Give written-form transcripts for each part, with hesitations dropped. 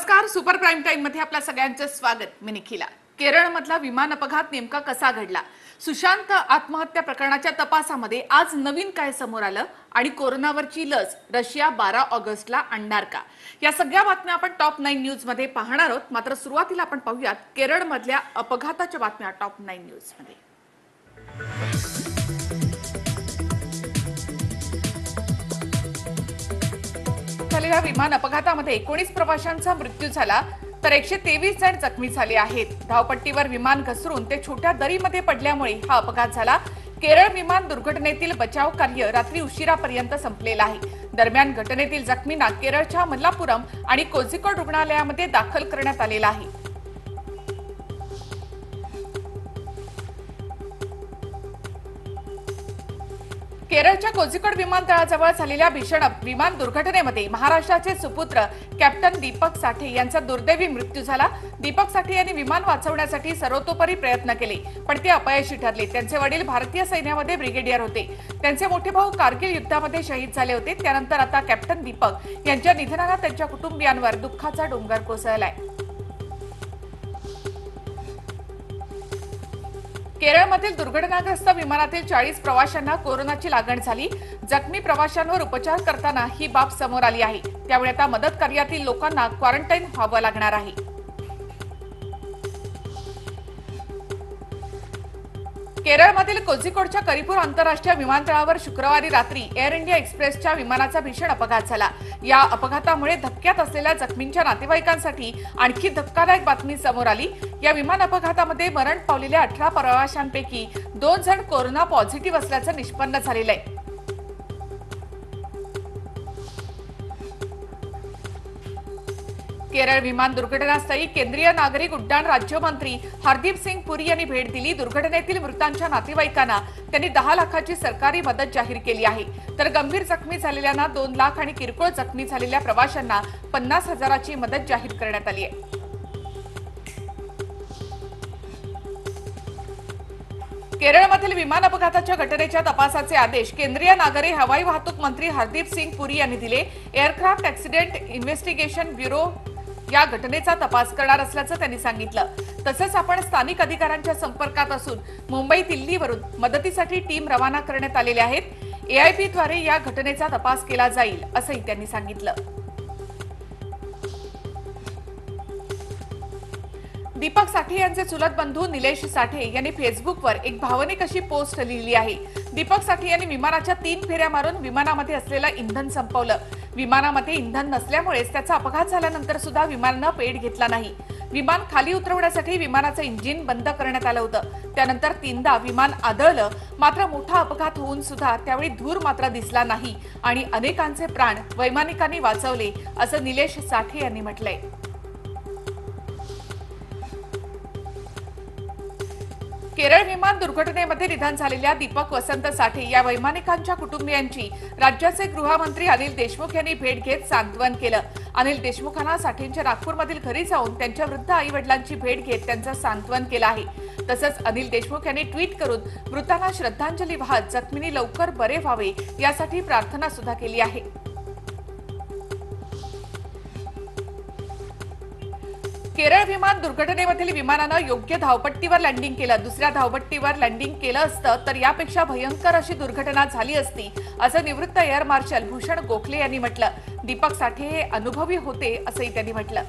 नमस्कार. Super prime time मध्ये आपल्या सगळ्यांचं स्वागत. मी निखिला. केरळमधला विमान अपघात नेमका कसा घडला, सुशांत आत्महत्या प्रकरणाच्या तपासामध्ये आज नवीन काय समोर आलं आणि कोरोनावरची लस रशिया 12 ऑगस्टला आणणार का, या सगळ्या बातम्या आपण टॉप 9 न्यूज मध्ये पाहणार आहोत. मात्र सुरुवातीला आपण पाहूयात केरळमधल्या अपघाताच्या बातम्या टॉप 9 न्यूज मध्ये. झालेल्या विमान अपघातामध्ये 19 प्रवाशांचा मृत्यू झाला तर 123 जण जखमी झाले आहेत. धावपट्टीवर विमान घसरून ते छोट्या दरीमध्ये पडल्यामुळे हा अपघात झाला. केरळ विमान दुर्घटनेतील बचाव कार्य रात्री उशिरापर्यंत संपलेलं आहे. दरम्यान घटनेतील जखमींना केरळच्या मल्लापुरम आणि कोझिकोड रुग्णालयामध्ये दाखल करण्यात आलेलं आहे. केरळच्या कोझिकोड विमानतळाजवळ झालेल्या भीषण विमान दुर्घटनेमध्ये महाराष्ट्राचे सुपुत्र कॅप्टन दीपक साठे यांचा दुर्दैवी मृत्यू झाला. दीपक साठे यांनी विमान वाचवण्यासाठी सर्वतोपरी प्रयत्न केले, पण ते अपयशी ठरले. त्यांचे वडील भारतीय सैन्यामध्ये ब्रिगेडियर होते. त्यांचे मोठे भाऊ कारगिल युद्धामध्ये शहीद झाले होते. त्यानंतर आता कॅप्टन दीपक यांच्या निधनाने त्यांच्या कुटुंबियांवर दुःखाचा डोंगर कोसळलाय. केरळमधील दुर्घटनाग्रस्त विमानातील 40 प्रवाशांना कोरोनाची लागण झाली. जखमी प्रवाशांवर उपचार करताना ही बाब समोर आली आहे. त्यामुळे आता मदत कार्यातील लोकांना क्वारंटाईन व्हावं लागणार आहे. केरळमधील कोझिकोडच्या करिपूर आंतरराष्ट्रीय विमानतळावर शुक्रवारी रात्री एअर इंडिया एक्सप्रेसच्या विमानाचा भीषण अपघात झाला. या अपघातामुळे धक्क्यात असलेल्या जखमींच्या नातेवाईकांसाठी आणखी धक्कादायक बातमी समोर आली. या विमान अपघातामध्ये मरण पावलेल्या 18 प्रवाशांपैकी 2 जण कोरोना पॉझिटिव्ह असल्याचं निष्पन्न झालेलं आहे. केरळ विमान दुर्घटनास्थळी केंद्रीय नागरिक उड्डाण राज्यमंत्री हरदीप सिंग पुरी यांनी भेट दिली. दुर्घटनेतील मृतांच्या नातेवाईकांना त्यांनी 10 लाखाची सरकारी मदत जाहीर केली आहे. तर गंभीर जखमी झालेल्यांना 2 लाख आणि किरकोळ जखमी झालेल्या प्रवाशांना 50,000ची मदत जाहीर करण्यात आली आहे. केरळमधील विमान अपघाताच्या घटनेच्या तपासाचे आदेश केंद्रीय नागरी हवाई वाहतूक मंत्री हरदीप सिंग पुरी यांनी दिले. एअरक्राफ्ट ऍक्सिडेंट इन्व्हेस्टिगेशन ब्युरो या घटनेचा तपास करणार असल्याचं त्यांनी सांगितलं. तसंच आपण स्थानिक अधिकाऱ्यांच्या संपर्कात असून मुंबई दिल्लीवरून मदतीसाठी टीम रवाना करण्यात आलेल्या आहेत. एआयपीद्वारे या घटनेचा तपास केला जाईल असंही त्यांनी सांगितलं. दीपक साठे यांचे चुलत बंधू निलेश साठे यांनी फेसबुकवर एक भावनिक अशी पोस्ट लिहिली आहे. दीपक साठे यांनी विमानाच्या 3 फेऱ्या मारून विमानामध्ये असलेलं इंधन संपवलं. विमानामध्ये इंधन नसल्यामुळेच त्याचा अपघात झाल्यानंतर सुद्धा विमानानं पेट घेतला नाही. विमान खाली उतरवण्यासाठी विमानाचं इंजिन बंद करण्यात आलं होतं. त्यानंतर 3दा विमान आदळलं. मात्र मोठा अपघात होऊन सुद्धा त्यावेळी धूर मात्र दिसला नाही आणि अनेकांचे प्राण वैमानिकांनी वाचवले असं निलेश साठे यांनी म्हटलंय. केरळ विमान दुर्घटनेमध्ये निधन झालेल्या दीपक वसंत साठे या वैमानिकांच्या कुटुंबियांची राज्याचे गृहमंत्री अनिल देशमुख यांनी भेट घेत सांत्वन केलं. अनिल देशमुखांना साठेंच्या नागपूरमधील घरी जाऊन त्यांच्या वृद्ध आई वडिलांची भेट घेत त्यांचं सांत्वन केलं आहे. तसंच अनिल देशमुख यांनी ट्विट करून मृतांना श्रद्धांजली वाहत जखमींनी लवकर बरे व्हावे यासाठी प्रार्थना सुद्धा केली आहे. केरळ विमान दुर्घटनेमधील विमानानं योग्य धावपट्टीवर लँडिंग केलं. दुसऱ्या धावपट्टीवर लँडिंग केलं असतं तर यापेक्षा भयंकर अशी दुर्घटना झाली असती असं निवृत्त एअर मार्शल भूषण गोखले यांनी म्हटलं. दीपक साठे हे अनुभवी होते असंही त्यांनी म्हटलं.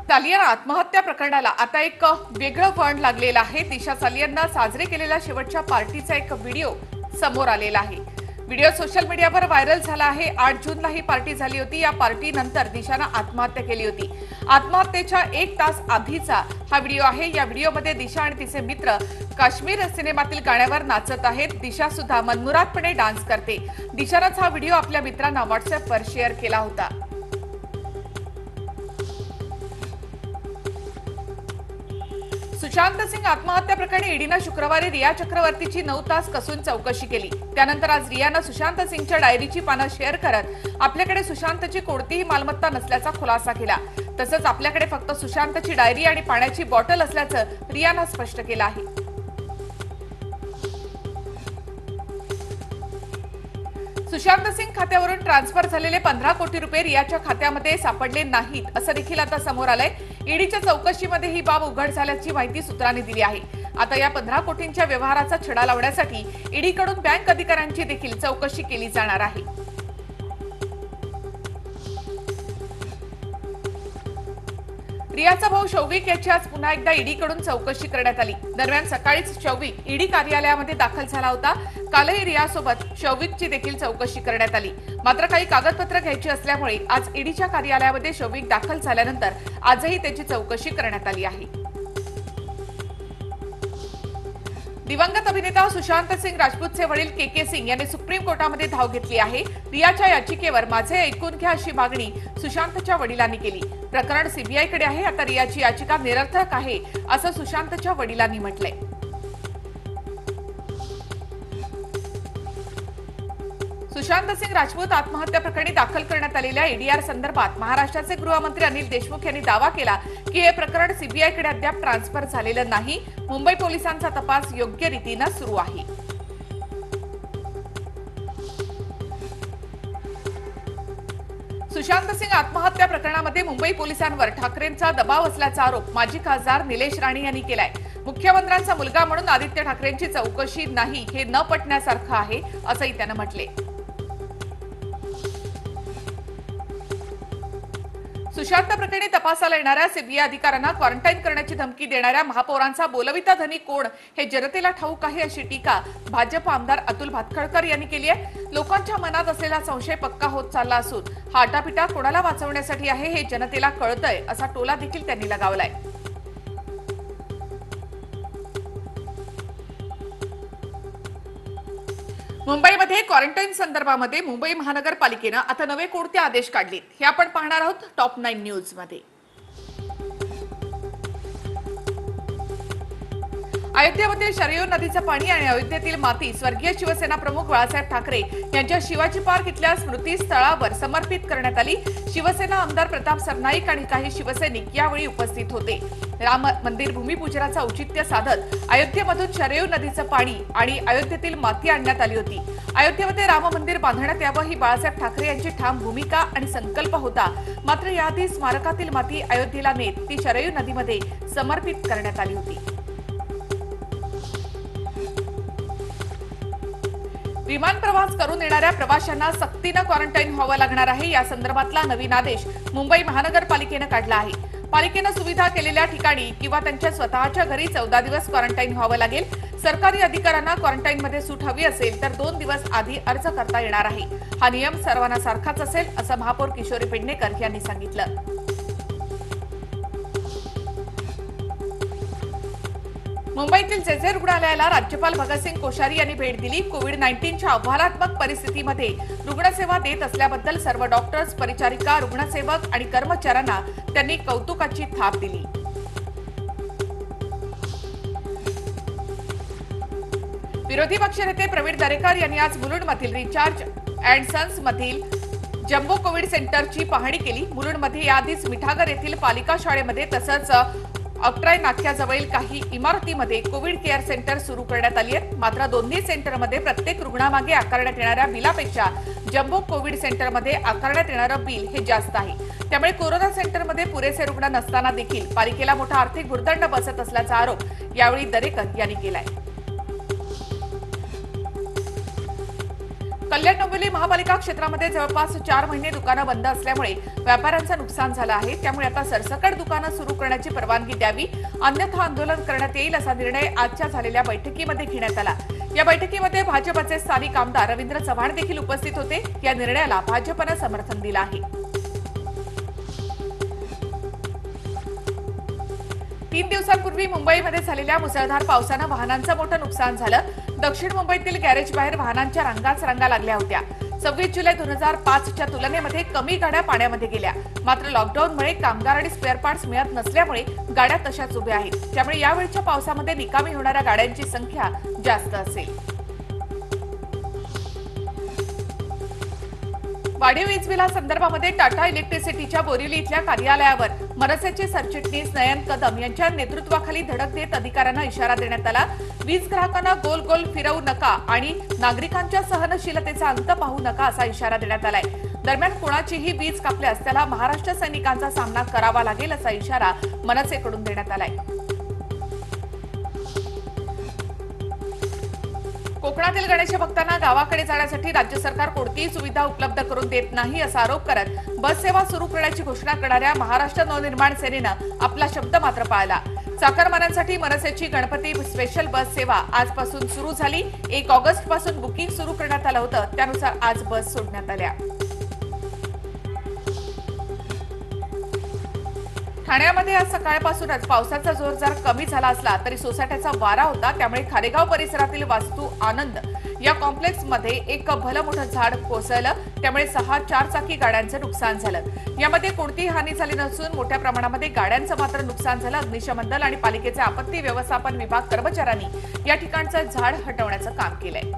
सालियन आत्महत्या प्रकरणाला आता एक वेगळं वळण लागलेलं आहे. दिशा सालियननं साजरे केलेल्या शेवटच्या पार्टीचा एक व्हिडिओ समोर आलेला आहे. व्हिडिओ सोशल मीडियावर व्हायरल झाला आहे. 8 जूनला ही पार्टी झाली होती. या पार्टीनंतर दिशानं आत्महत्या केली होती. आत्महत्येच्या 1 तास आधीचा हा व्हिडिओ आहे. या व्हिडिओमध्ये दिशा आणि तिचे मित्र काश्मीर सिनेमातील गाण्यावर नाचत आहेत. दिशा सुद्धा मनमुरादपणे डान्स करते. दिशानंच हा व्हिडिओ आपल्या मित्रांना व्हॉट्सअपवर शेअर केला होता. सुशांत सिंग आत्महत्या प्रकरणी ईडीनं शुक्रवारी रिया चक्रवर्तीची 9 तास कसून चौकशी केली. त्यानंतर आज रियानं सुशांत सिंगच्या डायरीची पानं शेअर करत आपल्याकडे सुशांतची कोणतीही मालमत्ता नसल्याचा खुलासा केला. तसंच आपल्याकडे फक्त सुशांतची डायरी आणि पाण्याची बॉटल असल्याचं रियानं स्पष्ट केलं आहे. सुशांत सिंग खात्यावरून ट्रान्सफर झालेले 15 कोटी रुपये रियाच्या खात्यामध्ये सापडले नाहीत असं देखील आता समोर आलंय। ईडीच्या चौकशीमध्ये ही बाब उघड झाल्याची माहिती सूत्रांनी दिली आहे। आता या 15 कोटींच्या व्यवहाराचा छडा लावण्यासाठी ईडीकडून बँक अधिकाऱ्यांची देखील चौकशी केली जाणार आहे। रियाचा भाऊ शौविक याची आज पुन्हा एकदा ईडीकडून चौकशी करण्यात आली। दरम्यान सकाळीच शौविक ईडी कार्यालयामध्ये दाखल झाला होता। कालही रियासोबत शौविकची देखील चौकशी करण्यात आली। मात्र काही कागदपत्र घ्यायची असल्यामुळे आज ईडीच्या कार्यालयामध्ये शौविक दाखल झाल्यानंतर आजही त्याची चौकशी करण्यात आली आहे। दिवंगत अभिनेता सुशांत सिंग राजपूतचे वडील के सिंग यांनी सुप्रीम कोर्टामध्ये धाव घेतली आहे। रियाच्या याचिकेवर माझे ऐकून घ्या अशी मागणी सुशांतच्या वडिलांनी केली। प्रकरण सीबीआयकडे आहे। आता रियाची याचिका निरर्थक आहे असं सुशांतच्या वडिलांनी म्हटलंय। सुशांत सिंग राजपूत आत्महत्या प्रकरणी दाखल करण्यात आलेल्या एडीआर संदर्भात महाराष्ट्राचे गृहमंत्री अनिल देशमुख यांनी दावा केला की हे प्रकरण सीबीआयकडे अद्याप ट्रान्सफर झालेलं नाही। मुंबई पोलिसांचा तपास योग्य रीतीने सुरू आहे। सुशांत सिंग आत्महत्या प्रकरणामध्ये मुंबई पोलिसांवर ठाकरेंचा दबाव असल्याचा आरोप माजी खासदार निलेश राणे यांनी केलाय। मुख्यमंत्र्यांचा मुलगा म्हणून आदित्य ठाकरेंची चौकशी नाही हे न पटण्यासारखं आहे असंही त्यानं म्हटले। सुशांत प्रकरणी तपासाला येणाऱ्या सीबीआय अधिकाऱ्यांना क्वारंटाईन करण्याची धमकी देणाऱ्या महापौरांचा बोलविता धनी कोण हे जनतेला ठाऊक आहे अशी टीका भाजप आमदार अतुल भातखळकर यांनी केली आहे। लोकांच्या मनात असलेला संशय पक्का होत चालला असून हा आटापिटा कोणाला वाचवण्यासाठी आहे हे जनतेला कळतंय असा टोला देखील त्यांनी लगावलाय। मुंबईमध्ये क्वारंटाईन संदर्भामध्ये मुंबई महानगरपालिकेनं आता नवे कोणते आदेश काढलेत हे आपण पाहणार आहोत टॉप 9 न्यूज मध्ये। अयोध्येमध्ये शरयू नदीचं पाणी आणि अयोध्येतील माती स्वर्गीय शिवसेना प्रमुख बाळासाहेब ठाकरे यांच्या शिवाजी पार्क इथल्या स्मृतीस्थळावर समर्पित करण्यात आली। शिवसेना आमदार प्रताप सरनाईक आणि काही शिवसैनिक यावेळी उपस्थित होते। राम मंदिर भूमिपूजनाचं औचित्य साधत अयोध्येमधून शरयू नदीचं पाणी आणि अयोध्येतील माती आणण्यात आली होती। अयोध्येमध्ये राम मंदिर बांधण्यात यावं ही बाळासाहेब ठाकरे यांची ठाम भूमिका आणि संकल्प होता। मात्र याआधी स्मारकातील माती अयोध्येला नेत ती शरयू नदीमध्ये समर्पित करण्यात आली होती। विमान प्रवास करून येणाऱ्या प्रवाशांना सक्तीनं क्वारंटाईन व्हावं लागणार आहे। या संदर्भातला नवीन आदेश मुंबई महानगरपालिकेनं काढला आहे। पालिकेनं सुविधा केलेल्या ठिकाणी किंवा त्यांच्या स्वतःच्या घरी 14 दिवस क्वारंटाईन व्हावं लागेल। सरकारी अधिकाऱ्यांना क्वारंटाईनमध्ये सूट हवी असेल तर 2 दिवस आधी अर्ज करता येणार आहे। हा नियम सर्वांना सारखाच असेल असं महापौर किशोरी पेडणेकर यांनी सांगितलं। मुंबईतील जेजे रुग्णालयाला राज्यपाल भगतसिंग कोश्यारी यांनी भेट दिली। कोविड-19च्या आव्हानात्मक परिस्थितीमध्ये रुग्णसेवा देत असल्याबद्दल सर्व डॉक्टर्स, परिचारिका, रुग्णसेवक आणि कर्मचाऱ्यांना त्यांनी कौतुकाची थाप दिली। विरोधी पक्षनेते प्रवीण दरेकर यांनी आज मुलुंडमधील रिचार्ज अँड सन्स मधील जम्बो कोविड सेंटरची पाहणी केली। मुलुंडमध्ये याआधीच मिठागर येथील पालिका शाळेमध्ये तसंच अक्ट्राय नाक्याजवळील काही इमारतीमध्ये कोविड केअर सेंटर सुरू करण्यात आली आहेत। मात्र दोन्ही सेंटरमध्ये प्रत्येक रुग्णामागे आकारण्यात येणाऱ्या बिलापेक्षा जम्बो कोविड सेंटरमध्ये आकारण्यात येणारं बिल हे जास्त आहे। त्यामुळे कोरोना सेंटरमध्ये पुरेसे रुग्ण नसताना देखील पालिकेला मोठा आर्थिक भुर्दंड बसत असल्याचा आरोप यावेळी दरेकर यांनी केलाय। कल्याण डोंबिवली महापालिका क्षेत्रामध्ये जवळपास 4 महिने दुकानं बंद असल्यामुळे व्यापाऱ्यांचं नुकसान झालं आहे। त्यामुळे आता सरसकट दुकानं सुरू करण्याची परवानगी द्यावी, अन्यथा आंदोलन करण्यात येईल असा निर्णय आजच्या झालेल्या बैठकीमध्ये घेण्यात आला। या बैठकीमध्ये भाजपचे स्थानिक आमदार रवींद्र चव्हाण देखील उपस्थित होते। या निर्णयाला भाजपनं समर्थन दिलं आहे। 3 दिवसांपूर्वी मुंबईमध्ये झालेल्या मुसळधार पावसानं वाहनांचं मोठं नुकसान झालं। दक्षिण मुंबईतील गॅरेज बाहेर वाहनांच्या रांगाच रांगा लागल्या होत्या। 26 जुलै 2005च्या तुलनेमध्ये कमी गाड्या पाण्यामध्ये गेल्या। मात्र लॉकडाऊनमुळे कामगार आणि स्पेअर पार्ट्स मिळत नसल्यामुळे गाड्या तशाच उभ्या आहेत। त्यामुळे यावेळच्या पावसामध्ये निकामी होणाऱ्या गाड्यांची संख्या जास्त असेल। वाढीव वीज बिलासंदर्भामध्ये टाटा इलेक्ट्रिसिटीच्या बोरिवली इथल्या कार्यालयावर मनसेचे सरचिटणीस नयन कदम यांच्या नेतृत्वाखाली धडक देत अधिकाऱ्यांना इशारा देण्यात आला। वीज ग्राहकांना गोल गोल फिरवू नका आणि नागरिकांच्या सहनशीलतेचा अंत पाहू नका असा इशारा देण्यात आलाय। दरम्यान कोणाचीही वीज कापल्यास त्याला महाराष्ट्र सैनिकांचा सामना करावा लागेल असा इशारा मनसेकडून देण्यात आलाय। कोकणातील गणेश भक्तांना गावाकडे जाण्यासाठी राज्य सरकार कोणतीही सुविधा उपलब्ध करून देत नाही असा आरोप करत बस सेवा सुरू करण्याची घोषणा करणाऱ्या महाराष्ट्र नवनिर्माण सेनेनं आपला शब्द मात्र पाळला। चाकरमान्यांसाठी मनसेची गणपती स्पेशल बस सेवा आजपासून सुरू झाली। 1 ऑगस्ट पासून बुकिंग सुरू करण्यात आलं होतं, त्यानुसार आज बस सोडण्यात आल्या। ठाण्यामध्ये आज सकाळपासूनच पावसाचा जोर जरा कमी झाला असला तरी सोसाट्याचा वारा होता, त्यामुळे खारेगाव परिसरातील वास्तू आनंद या कॉम्प्लेक्समध्ये एक भलं मोठं झाड कोसळलं, त्यामुळे 6 4-चाकी गाड्यांचं नुकसान झालं। यामध्ये कोणतीही हानी झाली नसून मोठ्या प्रमाणामध्ये गाड्यांचं मात्र नुकसान झालं। अग्निशमन दल आणि पालिकेचे आपत्ती व्यवस्थापन विभाग कर्मचाऱ्यांनी या ठिकाणचं झाड हटवण्याचं काम केलंय।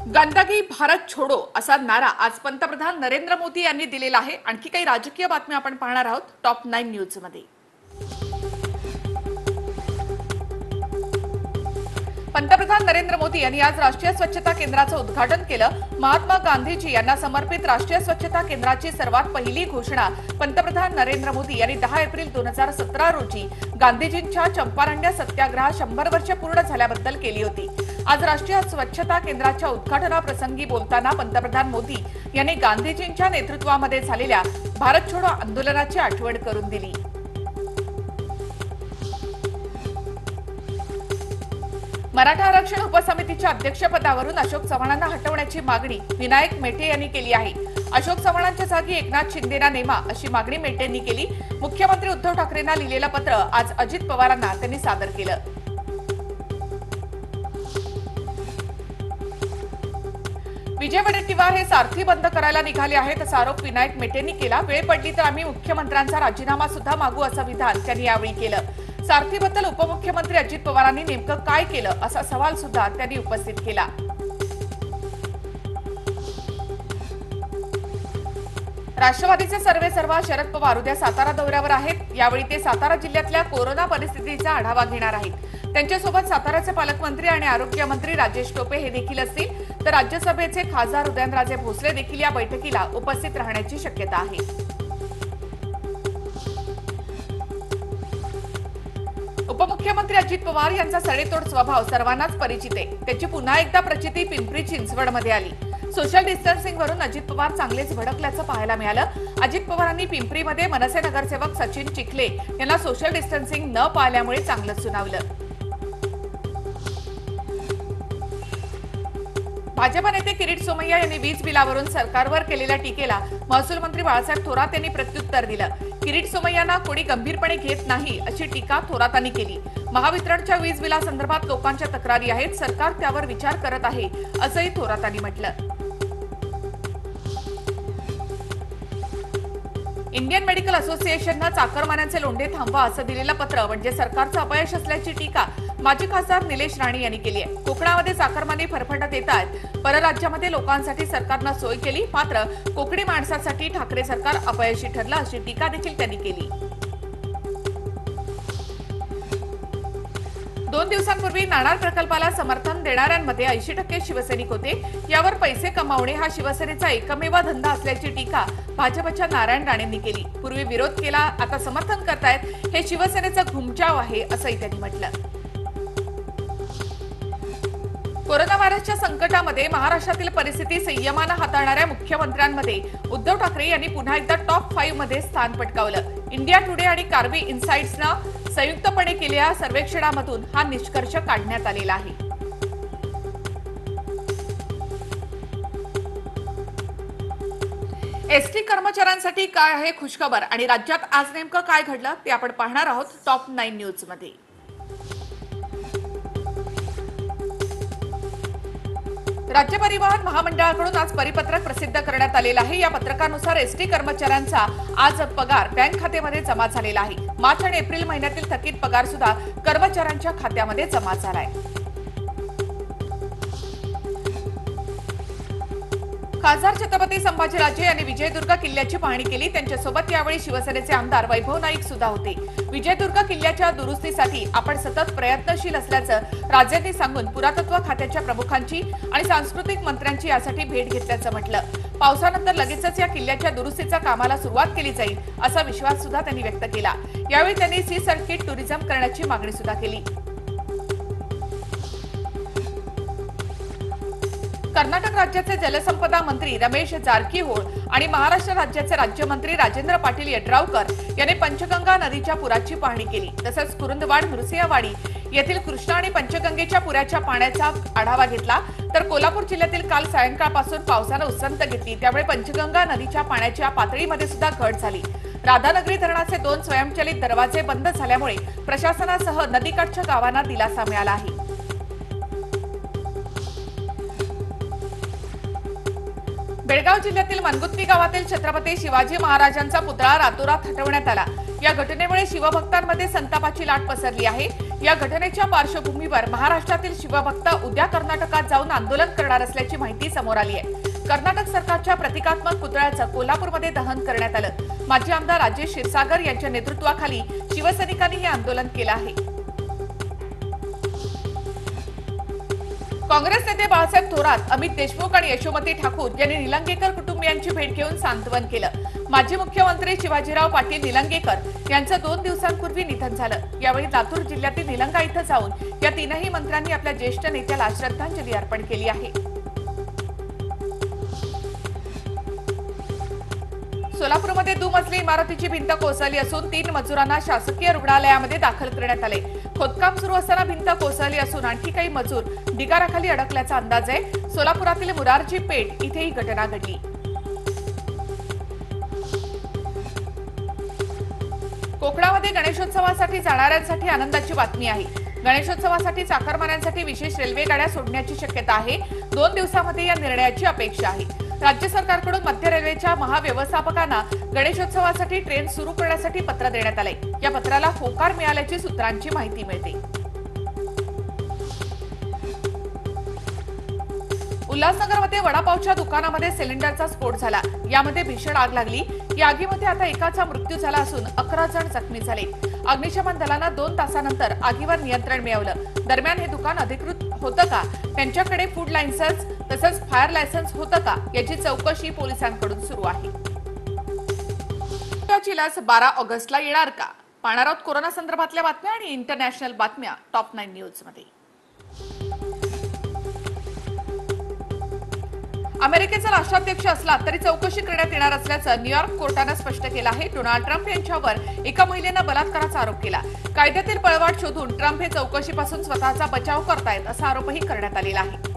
गंदगी भारत छोडो असा नारा आज पंतप्रधान नरेंद्र मोदी यांनी दिलेला आहे। आणखी काही राजकीय बातम्या आपण पाहणार आहोत टॉप 9 न्यूज मध्ये। पंतप्रधान नरेंद्र मोदी यांनी आज राष्ट्रीय स्वच्छता केंद्राचं उद्घाटन केलं। महात्मा गांधीजी यांना समर्पित राष्ट्रीय स्वच्छता केंद्राची सर्वात पहिली घोषणा पंतप्रधान नरेंद्र मोदी यांनी 10 एप्रिल 2017 रोजी गांधीजींच्या चंपारण्य सत्याग्रह 100 वर्ष पूर्ण झाल्याबद्दल केली होती। आज राष्ट्रीय स्वच्छता केंद्राच्या उद्घाटनाप्रसंगी बोलताना पंतप्रधान मोदी यांनी गांधीजींच्या नेतृत्वामध्ये झालेल्या भारत छोडो आंदोलनाची आठवण करून दिली। मराठा आरक्षण उपसमितीच्या अध्यक्षपदावरून अशोक चव्हाणांना हटवण्याची मागणी विनायक मेटे यांनी केली आहे। अशोक चव्हाणांच्या जागी एकनाथ शिंदेना नेमा अशी मागणी मेटेंनी केली। मुख्यमंत्री उद्धव ठाकरेंना लिहिलेलं पत्र आज अजित पवारांना त्यांनी सादर केलं। विजय वडेट्टीवार हे सारथी बंद करायला निघाले आहेत असा आरोप विनायक मेटेंनी केला। वेळ पडली तर आम्ही मुख्यमंत्र्यांचा राजीनामा सुद्धा मागू असं विधान त्यांनी यावेळी केलं। सारथीबद्दल उपमुख्यमंत्री अजित पवारांनी नेमकं काय केलं असा सवाल सुद्धा त्यांनी उपस्थित केला। राष्ट्रवादीचे सर्वेसर्वा शरद पवार उद्या सातारा दौऱ्यावर आहेत। यावेळी ते सातारा जिल्ह्यातल्या कोरोना परिस्थितीचा आढावा घेणार आहेत। त्यांच्यासोबत साताराचे पालकमंत्री आणि आरोग्य मंत्री राजेश टोपे हे देखील असतील, तर राज्यसभेचे खासदार उदयनराजे भोसले देखील या बैठकीला उपस्थित राहण्याची शक्यता आहे। उपमुख्यमंत्री अजित पवार यांचा सडेतोड स्वभाव सर्वांनाच परिचित आहे। त्याची पुन्हा एकदा प्रचिती पिंपरी चिंचवडमध्ये आली। सोशल डिस्टन्सिंगवरून अजित पवार चांगलेच भडकल्याचं पाहायला मिळालं। अजित पवारांनी पिंपरीमध्ये मनसे नगरसेवक सचिन चिखले यांना सोशल डिस्टन्सिंग न पाळल्यामुळे चांगलंच सुनावलं। भाजप नेते किरीट सोमय्या यांनी वीज बिलावरून सरकारवर केलेल्या टीकेला महसूल मंत्री बाळासाहेब थोरात यांनी प्रत्युत्तर दिलं। किरीट सोमय्यांना कोणी गंभीरपणे घेत नाही अशी टीका थोरातांनी केली। महावितरणच्या वीज बिलासंदर्भात लोकांच्या तक्रारी आहेत, सरकार त्यावर विचार करत आहे असंही थोरातांनी म्हटलं। इंडियन मेडिकल असोसिएशननं चाकरमान्यांचे लोंढे थांबवा असं दिलेलं पत्र म्हणजे सरकारचं अपयश असल्याची टीका माजी खासदार निलेश राणे यांनी केली आहे। कोकणामध्ये चाकरमानी फरफटत येत आहेत। परराज्यामध्ये लोकांसाठी सरकारनं सोय केली, मात्र कोकणी माणसासाठी ठाकरे सरकार अपयशी ठरलं अशी टीका देखील त्यांनी केली। 2 दिवसांपूर्वी नाणार प्रकल्पाला समर्थन देणाऱ्यांमध्ये 80% शिवसैनिक होते। यावर पैसे कमावणे हा शिवसेनेचा एकमेव धंदा असल्याची टीका भाजपच्या नारायण राणेंनी केली। पूर्वी विरोध केला, आता समर्थन करतायत, हे शिवसेनेचा घुमजाव आहे असंही त्यांनी म्हटलं। कोरोना व्हायरसच्या संकटामध्ये महाराष्ट्रातील परिस्थिती संयमानं हाताळणाऱ्या मुख्यमंत्र्यांमध्ये उद्धव ठाकरे यांनी पुन्हा एकदा टॉप 5 मध्ये स्थान पटकावलं। इंडिया टुडे आणि कार्वी इन्साइट्सनं संयुक्तपणे केलेल्या सर्वेक्षणामधून हा निष्कर्ष काढण्यात आलेला आहे। एसटी कर्मचाऱ्यांसाठी काय आहे खुशखबर आणि राज्यात आज नेमकं काय घडलं ते आपण पाहणार आहोत टॉप 9 न्यूज मध्ये। राज्य परिवहन महामंडळाकडून आज परिपत्रक प्रसिद्ध करण्यात आलेलं आहे। या पत्रकानुसार एसटी कर्मचाऱ्यांचा आज पगार बँक खात्यामध्ये जमा झालेला आहे। मार्च आणि एप्रिल महिन्यातील थकीत पगार सुद्धा कर्मचाऱ्यांच्या खात्यामध्ये जमा झालाय। खासदार छत्रपती संभाजीराजे यांनी विजयदुर्ग किल्ल्याची पाहणी केली। त्यांच्यासोबत यावेळी शिवसेनेचे आमदार वैभव नाईक सुद्धा होते। विजयदुर्ग किल्ल्याच्या दुरुस्तीसाठी आपण सतत प्रयत्नशील असल्याचं राजेंनी सांगून पुरातत्व खात्याच्या प्रमुखांची आणि सांस्कृतिक मंत्र्यांची यासाठी भेट घेतल्याचं म्हटलं। पावसानंतर लगेचच या किल्ल्याच्या दुरुस्तीच्या कामाला सुरुवात केली जाईल असा विश्वास सुद्धा त्यांनी व्यक्त केला। यावेळी त्यांनी सी सर्किट टुरिझम करण्याची मागणी सुद्धा केली। कर्नाटक राज्याचे जलसंपदा मंत्री रमेश जारकीहोळ आणि महाराष्ट्र राज्याचे राज्यमंत्री राजेंद्र पाटील यड्रावकर यांनी पंचगंगा नदीच्या पुराची पाहणी केली। तसंच कुरुंदवाड नृसिंहवाडी येथील कृष्णा आणि पंचगंगेच्या पुराच्या पाण्याचा आढावा घेतला। तर कोल्हापूर जिल्ह्यातील काल सायंकाळपासून पावसानं उसंत घेतली, त्यामुळे पंचगंगा नदीच्या पाण्याच्या पातळीमध्ये सुद्धा घट झाली। राधानगरी धरणाचे 2 स्वयंचलित दरवाजे बंद झाल्यामुळे प्रशासनासह नदीकाठच्या गावांना दिलासा मिळाला आहे। बेळगाव जिल्ह्यातील मनगुत्ती गावातील छत्रपती शिवाजी महाराजांचा पुतळा रातोरात हटवण्यात आला। या घटनेमुळे शिवभक्तांमध्ये संतापाची लाट पसरली आहे। या घटनेच्या पार्श्वभूमीवर महाराष्ट्रातील शिवभक्त उद्या कर्नाटकात जाऊन आंदोलन करणार असल्याची माहिती समोर आली आहे। कर्नाटक सरकारच्या प्रतिकात्मक पुतळ्याचं कोल्हापूरमध्ये दहन करण्यात आलं। माजी आमदार राजेश क्षीरसागर यांच्या नेतृत्वाखाली शिवसैनिकांनी हे आंदोलन केलं आहे। काँग्रेस नेते बाळासाहेब थोरात, अमित देशमुख आणि यशोमती ठाकूर यांनी निलंगेकर कुटुंबियांची भेट घेऊन सांत्वन केलं। माजी मुख्यमंत्री शिवाजीराव पाटील निलंगेकर यांचं 2 दिवसांपूर्वी निधन झालं। यावेळी लातूर जिल्ह्यातील निलंगा इथं जाऊन या तीनही मंत्र्यांनी आपल्या ज्येष्ठ नेत्याला श्रद्धांजली अर्पण केली आहे। सोलापूरमध्ये दुमजली इमारतीची भिंत कोसळली असून 3 मजुरांना शासकीय रुग्णालयामध्ये दाखल करण्यात आले। खोदकाम सुरू असताना भिंत कोसळली असून आणखी काही मजूर ढिगाराखाली अडकल्याचा अंदाज आहे। सोलापुरातील मुरारजी पेठ इथे ही घटना घडली। कोकणामध्ये गणेशोत्सवासाठी जाणाऱ्यांसाठी आनंदाची बातमी आहे। गणेशोत्सवासाठी चाकरमान्यांसाठी विशेष रेल्वे गाड्या सोडण्याची शक्यता आहे। 2 दिवसांमध्ये या निर्णयाची अपेक्षा आहे। राज्य सरकारकडून मध्य रेल्वेच्या महाव्यवस्थापकांना गणेशोत्सवासाठी ट्रेन सुरू करण्यासाठी पत्र देण्यात आले। या पत्राला होकार मिळाल्याची सूत्रांची माहिती मिळते। उल्हासनगरमध्ये वडापावच्या दुकानामध्ये सिलेंडरचा स्फोट झाला। यामध्ये भीषण आग लागली। या आगीमध्ये आता एकाचा मृत्यू झाला असून 11 जण जखमी झाले। अग्निशमन दलानं 2 तासानंतर आगीवर नियंत्रण मिळवलं। दरम्यान हे दुकान अधिकृत होतं का, त्यांच्याकडे फूड लायसन्स तसंच फायर लायसन्स होतं का याची चौकशी पोलिसांकडून सुरू आहे। ची लस 12 ऑगस्टला येणार का? पाहणार आहोत कोरोना संदर्भातल्या बातम्या आणि इंटरनॅशनल बातम्या टॉप 9 न्यूज मध्ये। अमेरिकेचा राष्ट्राध्यक्ष असला तरी चौकशी करण्यात येणार असल्याचं न्यूयॉर्क कोर्टानं स्पष्ट केलं आहे। डोनाल्ड ट्रम्प यांच्यावर एका महिलेनं बलात्काराचा आरोप केला। कायद्यातील पळवाट शोधून ट्रम्प हे चौकशीपासून स्वतःचा बचाव करतायत असा आरोपही करण्यात आलेला आहे।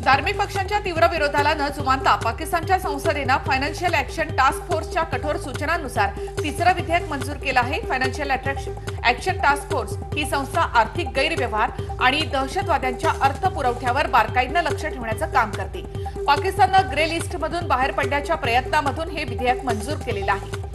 धार्मिक पक्षांच्या तीव्र विरोधाला न जुमानता पाकिस्तानच्या संसदेनं फायनान्शियल ऍक्शन टास्क फोर्सच्या कठोर सूचनांनुसार 3रं विधेयक मंजूर केलं आहे। फायनान्शियल ऍक्शन टास्क फोर्स ही संस्था आर्थिक गैरव्यवहार आणि दहशतवाद्यांच्या अर्थपुरवठ्यावर बारकाईनं लक्ष ठेवण्याचं काम करते। पाकिस्ताननं ग्रे लिस्टमधून बाहेर पडण्याच्या प्रयत्नामधून हे विधेयक मंजूर केलेलं आहे।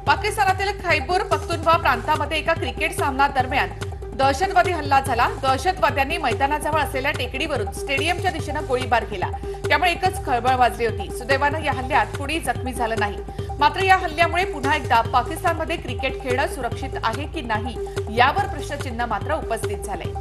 पाकिस्तानातील खैबर पख्तूनख्वा प्रांतामध्ये एका क्रिकेट सामना दरम्यान दहशतवादी हल्ला झाला। दहशतवाद्यांनी मैदानाजवळ असलेल्या टेकडीवरून स्टेडियमच्या दिशेनं गोळीबार केला। त्यामुळे एकच खळबळ वाजली होती। सुदैवानं या हल्ल्यात कुणी जखमी झालं नाही। मात्र या हल्ल्यामुळे पुन्हा एकदा पाकिस्तानमध्ये क्रिकेट खेळणं सुरक्षित आहे की नाही यावर प्रश्नचिन्ह मात्र उपस्थित झालंय।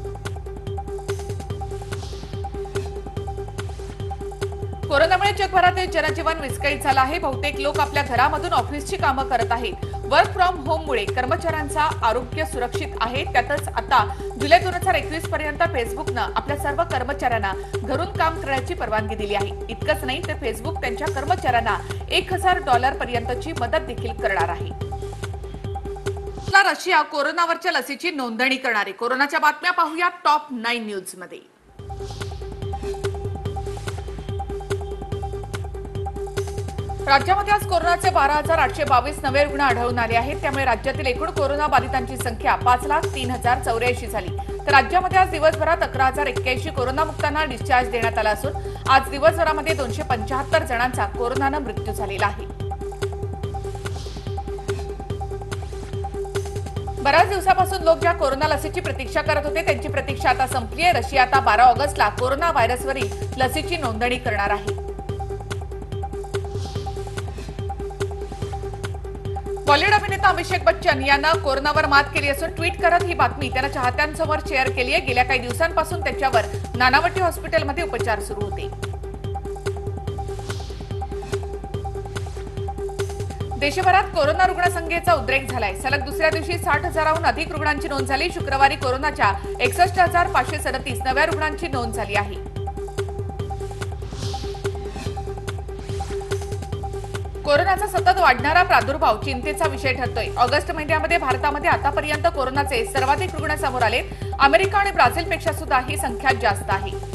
कोरोनामुळे जगभरातील जनजीवन विस्कळीत झालं आहे। बहुतेक लोक आपल्या घरामधून ऑफिसची कामं करत आहेत। वर्क फ्रॉम होममुळे कर्मचाऱ्यांचा आरोग्य सुरक्षित आहे। त्यातच आता जुलै 2021 पर्यंत फेसबुकनं आपल्या सर्व कर्मचाऱ्यांना घरून काम करण्याची परवानगी दिली आहे। इतकंच नाही तर फेसबुक त्यांच्या कर्मचाऱ्यांना $1000 पर्यंतची मदत देखील करणार आहे। रशिया कोरोनावरच्या लसीची नोंदणी करणार आहे। कोरोनाच्या बातम्या पाहूया टॉप 9 न्यूज मध्ये। राज्यामध्ये आज कोरोनाचे 12,822 नवे रुग्ण आढळून आले आहेत। त्यामुळे राज्यातील एकूण कोरोना बाधितांची संख्या 5,03,084 झाली। तर राज्यामध्ये आज दिवसभरात 11,081 कोरोनामुक्तांना डिस्चार्ज देण्यात आला असून आज दिवसभरामध्ये 275 जणांचा कोरोनानं मृत्यू झालेला आहे। बऱ्याच दिवसापासून लोक ज्या कोरोना लसीची प्रतीक्षा करत होते त्यांची प्रतीक्षा आता संपली आहे। रशिया आता 12 ऑगस्टला कोरोना व्हायरसवरील लसीची नोंदणी करणार आहे। बॉलिवूड अभिनेता अभिषेक बच्चन यानं कोरोनावर मात केली असून ट्विट करत ही बातमी त्यानं चाहत्यांसमोर शेअर केली आहे। गेल्या काही दिवसांपासून त्याच्यावर नानावटी हॉस्पिटलमध्ये उपचार सुरू होते। देशभरात कोरोना रुग्णसंख्येचा उद्रेक झालाय। सलग दुसऱ्या दिवशी 60,000हून अधिक रुग्णांची नोंद झाली। शुक्रवारी कोरोनाच्या 61,537 नव्या रुग्णांची नोंद झाली आहे। कोरोनाचा सतत वाढणारा प्रादुर्भाव चिंतेचा विषय ठरतोय। ऑगस्ट महिन्यामध्ये भारतामध्ये आतापर्यंत कोरोनाचे सर्वाधिक रुग्ण समोर आले। अमेरिका आणि ब्राझीलपेक्षा सुद्धा ही संख्या जास्त आहे।